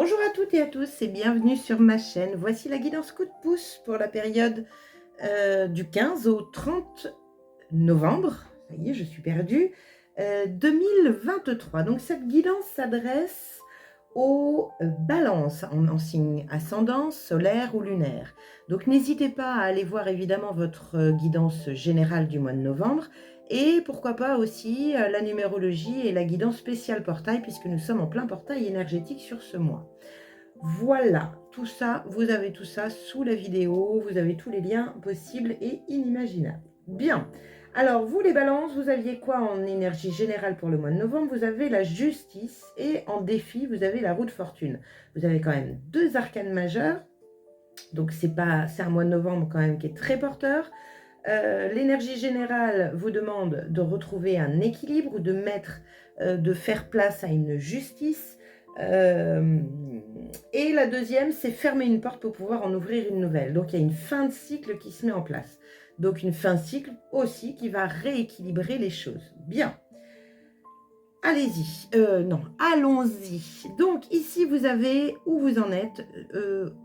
Bonjour à toutes et à tous et bienvenue sur ma chaîne. Voici la guidance coup de pouce pour la période du 15 au 30 novembre. Ça y est, je suis perdue. 2023. Donc cette guidance s'adresse aux balances en signe ascendant, solaire ou lunaire. Donc n'hésitez pas à aller voir évidemment votre guidance générale du mois de novembre et pourquoi pas aussi la numérologie et la guidance spéciale portail puisque nous sommes en plein portail énergétique sur ce mois. Voilà, tout ça, vous avez tout ça sous la vidéo, vous avez tous les liens possibles et inimaginables. Bien, alors vous les balances, vous aviez quoi en énergie générale pour le mois de novembre? Vous avez la justice et en défi, vous avez la roue de fortune. Vous avez quand même deux arcanes majeurs, donc c'est un mois de novembre quand même qui est très porteur. L'énergie générale vous demande de retrouver un équilibre ou de faire place à une justice. Et la deuxième, c'est fermer une porte pour pouvoir en ouvrir une nouvelle. Donc, il y a une fin de cycle qui se met en place. Donc, une fin de cycle aussi qui va rééquilibrer les choses. Bien. Allez-y. Non, allons-y. Donc, ici, vous avez où vous en êtes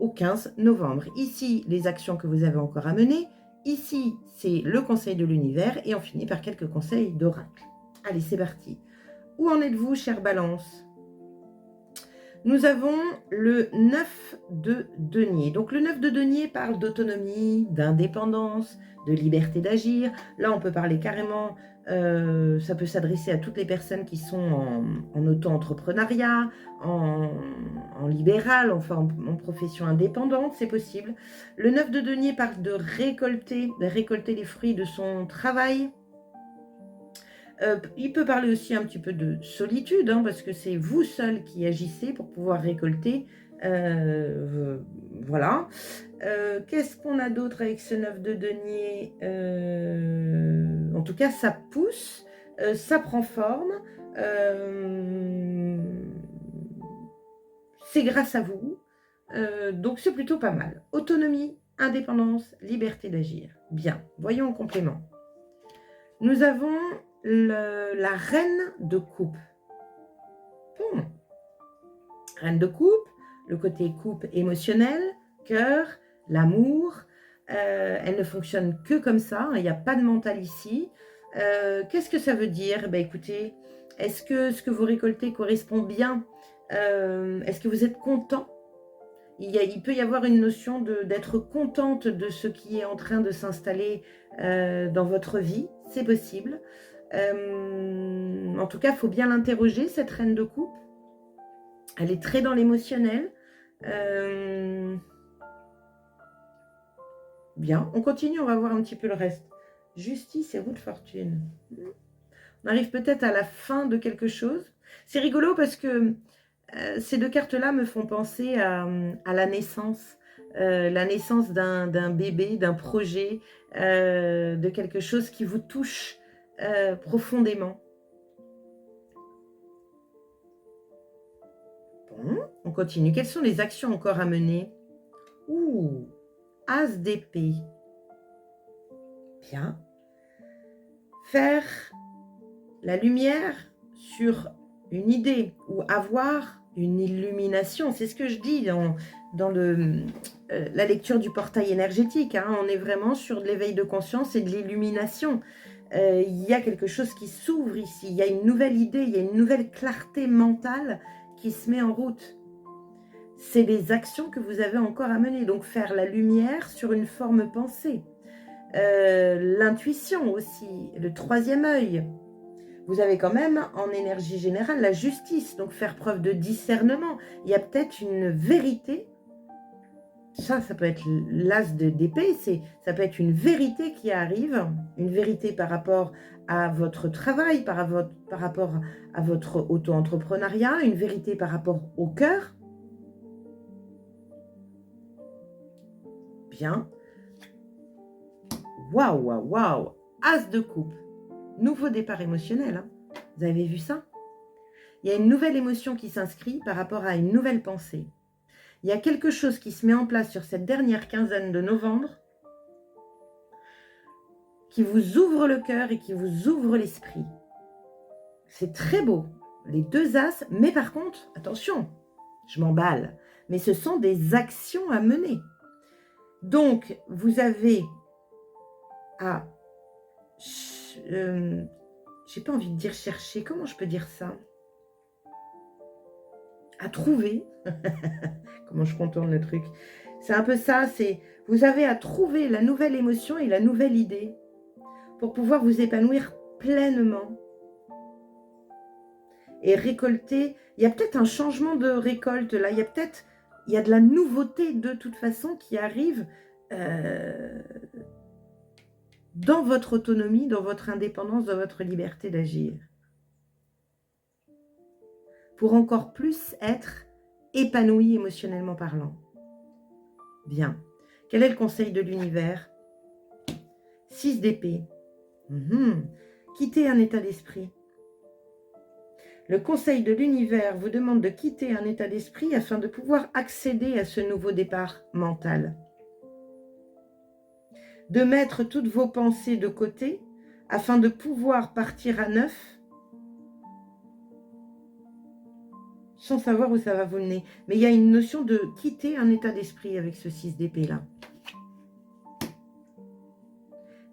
au 15 novembre. Ici, les actions que vous avez encore à mener. Ici, c'est le conseil de l'univers. Et on finit par quelques conseils d'oracle. Allez, c'est parti. Où en êtes-vous, chère Balance ? Nous avons le 9 de denier. Donc le 9 de denier parle d'autonomie, d'indépendance, de liberté d'agir. Là, on peut parler carrément, ça peut s'adresser à toutes les personnes qui sont en auto-entrepreneuriat, en libéral, enfin en profession indépendante, c'est possible. Le 9 de denier parle de récolter les fruits de son travail. Il peut parler aussi un petit peu de solitude, hein, parce que c'est vous seul qui agissez pour pouvoir récolter. Voilà. Qu'est-ce qu'on a d'autre avec ce 9 de denier? En tout cas, ça pousse, ça prend forme. C'est grâce à vous. Donc, c'est plutôt pas mal. Autonomie, indépendance, liberté d'agir. Bien, voyons en complément. Nous avons la reine de coupe. Bon. Reine de coupe, le côté coupe émotionnel, cœur, l'amour. Elle ne fonctionne que comme ça, il n'y a pas de mental ici. Qu'est-ce que ça veut dire? Écoutez, est-ce que ce que vous récoltez correspond bien? Est-ce que vous êtes content? Il peut y avoir une notion d'être contente de ce qui est en train de s'installer dans votre vie, c'est possible. En tout cas, il faut bien l'interroger, cette reine de coupe. Elle est très dans l'émotionnel. Bien, on continue, on va voir un petit peu le reste. Justice et roue de fortune. On arrive peut-être à la fin de quelque chose. C'est rigolo parce que ces deux cartes-là me font penser à la naissance d'un bébé, d'un projet, de quelque chose qui vous touche profondément. Bon, on continue. Quelles sont les actions encore à mener? Ouh, As d'épée. Bien. Faire la lumière sur une idée ou avoir une illumination. C'est ce que je dis dans la lecture du portail énergétique. Hein. On est vraiment sur de l'éveil de conscience et de l'illumination. Il y a quelque chose qui s'ouvre ici. Il y a une nouvelle idée, il y a une nouvelle clarté mentale qui se met en route. C'est des actions que vous avez encore à mener. Donc faire la lumière sur une forme pensée. L'intuition aussi, le troisième œil. Vous avez quand même en énergie générale la justice, donc faire preuve de discernement. Il y a peut-être une vérité, ça peut être l'as d'épée, ça peut être une vérité qui arrive, une vérité par rapport à votre travail, par rapport à votre auto-entrepreneuriat, une vérité par rapport au cœur. Bien. Waouh, waouh, waouh. As de coupe. Nouveau départ émotionnel. Hein. Vous avez vu ça? Il y a une nouvelle émotion qui s'inscrit par rapport à une nouvelle pensée. Il y a quelque chose qui se met en place sur cette dernière quinzaine de novembre qui vous ouvre le cœur et qui vous ouvre l'esprit. C'est très beau. Les deux as, mais par contre, attention, je m'emballe. Mais ce sont des actions à mener. Donc, vous avez à... j'ai pas envie de dire chercher, comment je peux dire ça? À trouver. Comment je contourne le truc? C'est un peu ça, c'est vous avez à trouver la nouvelle émotion et la nouvelle idée pour pouvoir vous épanouir pleinement et récolter. Il y a peut-être un changement de récolte là, il y a de la nouveauté de toute façon qui arrive dans votre autonomie, dans votre indépendance, dans votre liberté d'agir. Pour encore plus être épanoui émotionnellement parlant. Bien. Quel est le conseil de l'univers? 6 d'épée. Quitter un état d'esprit. Le conseil de l'univers vous demande de quitter un état d'esprit afin de pouvoir accéder à ce nouveau départ mental. De mettre toutes vos pensées de côté afin de pouvoir partir à neuf sans savoir où ça va vous mener. Mais il y a une notion de quitter un état d'esprit avec ce 6 d'épée là.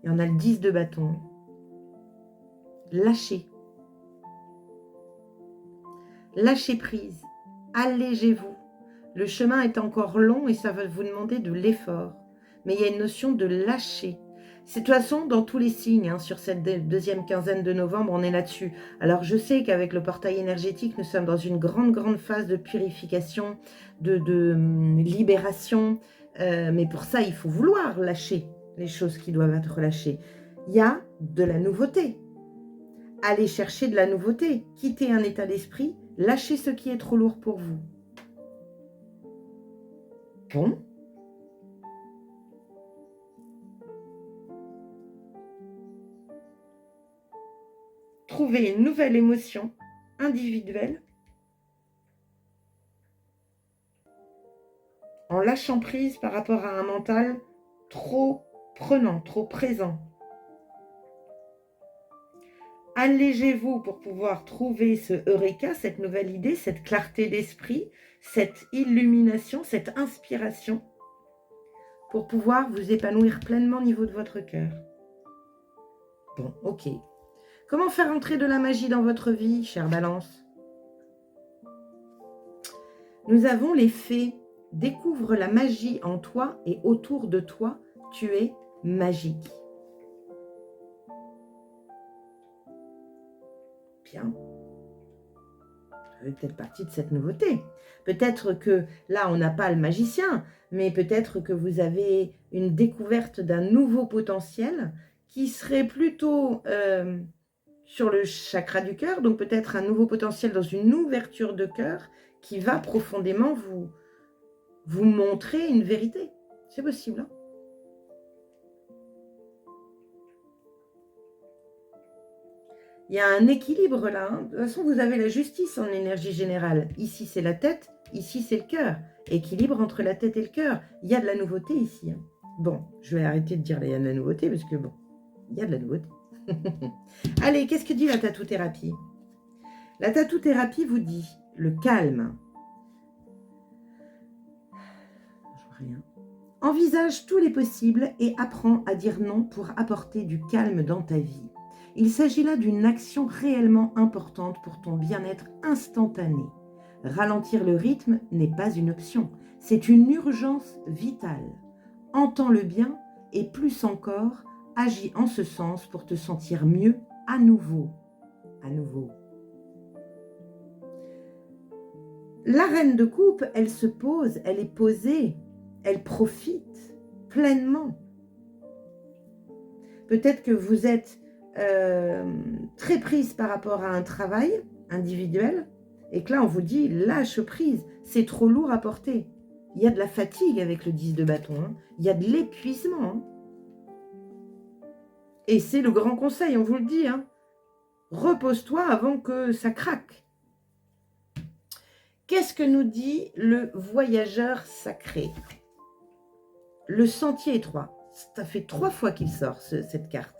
Et on a le 10 de bâton. Lâchez. Lâchez prise. Allégez-vous. Le chemin est encore long et ça va vous demander de l'effort. Mais il y a une notion de lâcher. C'est de toute façon dans tous les signes, sur cette deuxième quinzaine de novembre, on est là-dessus. Alors je sais qu'avec le portail énergétique, nous sommes dans une grande phase de purification, de libération. Mais pour ça, il faut vouloir lâcher les choses qui doivent être lâchées. Il y a de la nouveauté. Allez chercher de la nouveauté. Quittez un état d'esprit. Lâchez ce qui est trop lourd pour vous. Bon. Trouvez une nouvelle émotion individuelle en lâchant prise par rapport à un mental trop prenant, trop présent. Allégez-vous pour pouvoir trouver ce eureka, cette nouvelle idée, cette clarté d'esprit, cette illumination, cette inspiration pour pouvoir vous épanouir pleinement au niveau de votre cœur. Bon, ok. Comment faire entrer de la magie dans votre vie, chère Balance? Nous avons les fées. Découvre la magie en toi et autour de toi, tu es magique. Bien. Ça fait peut-être partie de cette nouveauté. Peut-être que là, on n'a pas le magicien, mais peut-être que vous avez une découverte d'un nouveau potentiel qui serait plutôt sur le chakra du cœur, donc peut-être un nouveau potentiel dans une ouverture de cœur qui va profondément vous montrer une vérité. C'est possible, hein? Il y a un équilibre là. Hein. De toute façon, vous avez la justice en énergie générale. Ici, c'est la tête. Ici, c'est le cœur. Équilibre entre la tête et le cœur. Il y a de la nouveauté ici. Hein. Bon, je vais arrêter de dire il y a de la nouveauté parce que bon, il y a de la nouveauté. Allez, qu'est-ce que dit la tatou-thérapie? La tatou-thérapie vous dit le calme. Je vois rien. Envisage tous les possibles et apprends à dire non pour apporter du calme dans ta vie. Il s'agit là d'une action réellement importante pour ton bien-être instantané. Ralentir le rythme n'est pas une option, c'est une urgence vitale. Entends-le bien et plus encore, agis en ce sens pour te sentir mieux à nouveau. À nouveau. La reine de coupe, elle se pose, elle est posée, elle profite pleinement. Peut-être que vous êtes très prise par rapport à un travail individuel et que là on vous dit lâche prise, c'est trop lourd à porter. Il y a de la fatigue avec le 10 de bâton, hein. Il y a de l'épuisement. Hein. Et c'est le grand conseil, on vous le dit. Hein. Repose-toi avant que ça craque. Qu'est-ce que nous dit le voyageur sacré? Le sentier étroit. Ça fait 3 fois qu'il sort cette carte.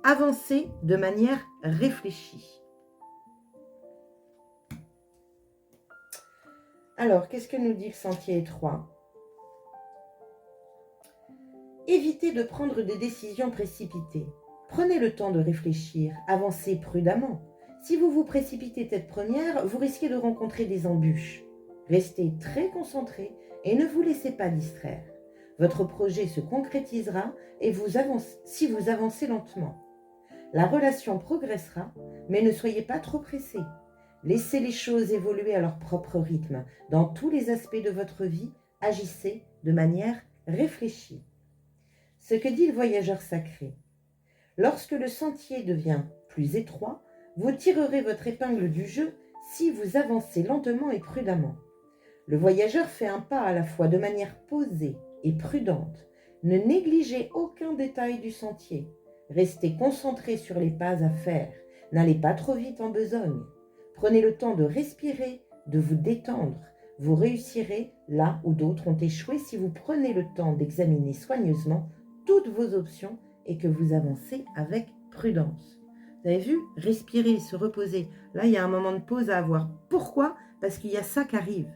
Avancer de manière réfléchie. Alors, qu'est-ce que nous dit le sentier étroit? Évitez de prendre des décisions précipitées. Prenez le temps de réfléchir, avancez prudemment. Si vous vous précipitez tête première, vous risquez de rencontrer des embûches. Restez très concentré et ne vous laissez pas distraire. Votre projet se concrétisera et si vous avancez lentement. La relation progressera, mais ne soyez pas trop pressé. Laissez les choses évoluer à leur propre rythme. Dans tous les aspects de votre vie, agissez de manière réfléchie. Ce que dit le voyageur sacré. Lorsque le sentier devient plus étroit, vous tirerez votre épingle du jeu si vous avancez lentement et prudemment. Le voyageur fait un pas à la fois de manière posée et prudente. Ne négligez aucun détail du sentier. Restez concentré sur les pas à faire. N'allez pas trop vite en besogne. Prenez le temps de respirer, de vous détendre. Vous réussirez là où d'autres ont échoué si vous prenez le temps d'examiner soigneusement toutes vos options et que vous avancez avec prudence. Vous avez vu? Respirer, se reposer. Là, il y a un moment de pause à avoir. Pourquoi? Parce qu'il y a ça qui arrive.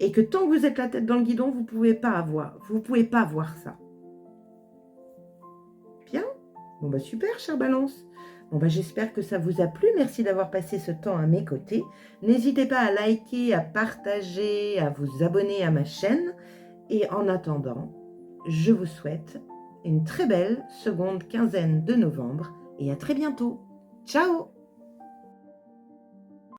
Et que tant que vous êtes la tête dans le guidon, vous ne pouvez pas voir ça. Bien? Bon, bah super, chère Balance. Bon, bah j'espère que ça vous a plu. Merci d'avoir passé ce temps à mes côtés. N'hésitez pas à liker, à partager, à vous abonner à ma chaîne. Et en attendant, je vous souhaite une très belle seconde quinzaine de novembre et à très bientôt. Ciao!